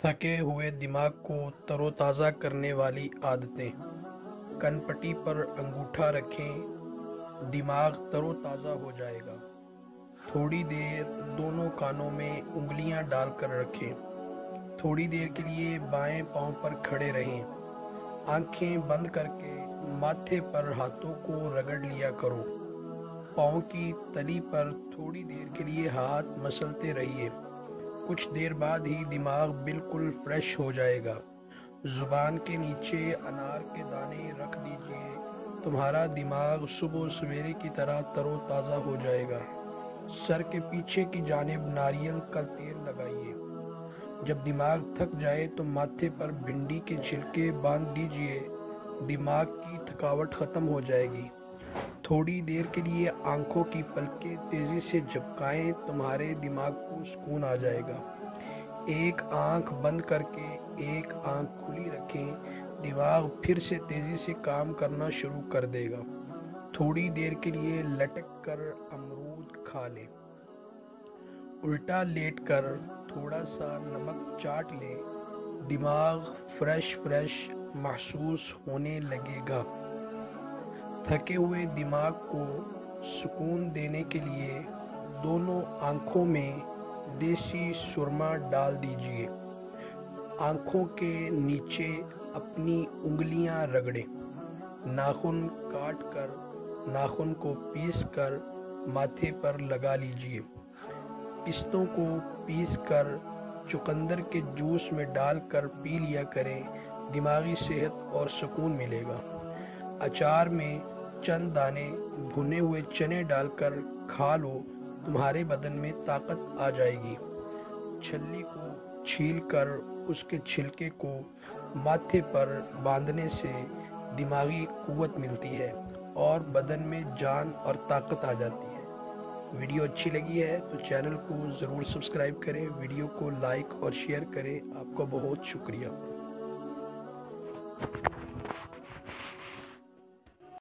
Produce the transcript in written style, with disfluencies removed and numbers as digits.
تھکے ہوئے دماغ کو تروتازہ کرنے والی عادتیں۔ کنپٹی پر انگوٹھا رکھیں، دماغ تروتازہ ہو جائے گا۔ تھوڑی دیر دونوں کانوں میں انگلیاں ڈال کر رکھیں۔ تھوڑی دیر کے لیے بائیں پاؤں پر کھڑے رہیں۔ آنکھیں بند کر کے ماتھے پر ہاتھوں کو رگڑ لیا کرو۔ پاؤں کی تلی پر تھوڑی دیر کے لیے ہاتھ مسلتے رہیے۔ کچھ دیر بعد ہی دماغ بالکل فریش ہو جائے گا۔ زبان کے نیچے انار کے دانے رکھ دیجئے، تمہارا دماغ صبح سویرے کی طرح تر و تازہ ہو جائے گا۔ سر کے پیچھے کی جانب ناریل کا تیل لگائیے۔ جب دماغ تھک جائے تو ماتھے پر بھنڈی کے چھلکے باندھ دیجئے، دماغ کی تھکاوٹ ختم ہو جائے گی۔ تھوڑی دیر کے لیے آنکھوں کی پلکیں تیزی سے جھپکائیں، تمہارے دماغ کو سکون آ جائے گا۔ ایک آنکھ بند کر کے ایک آنکھ کھلی رکھیں، دماغ پھر سے تیزی سے کام کرنا شروع کر دے گا۔ تھوڑی دیر کے لیے لٹک کر امرود کھا لیں۔ الٹا لیٹ کر تھوڑا سا نمک چاٹ لیں، دماغ فریش محسوس ہونے لگے گا۔ تھکے ہوئے دماغ کو سکون دینے کے لیے دونوں آنکھوں میں دیسی سرما ڈال دیجئے۔ آنکھوں کے نیچے اپنی انگلیاں رگڑیں۔ ناخن کاٹ کر ناخن کو پیس کر ماتھے پر لگا لیجئے۔ پستوں کو پیس کر چقندر کے جوس میں ڈال کر پی لیا کریں، دماغی صحت اور سکون ملے گا۔ اچار میں چند دانے بھنے ہوئے چنے ڈال کر کھا لو، تمہارے بدن میں طاقت آ جائے گی۔ چھلی کو چھیل کر اس کے چھلکے کو ماتھے پر باندھنے سے دماغی قوت ملتی ہے اور بدن میں جان اور طاقت آ جاتی ہے۔ ویڈیو اچھی لگی ہے تو چینل کو ضرور سبسکرائب کریں، ویڈیو کو لائک اور شیئر کریں۔ آپ کا بہت شکریہ۔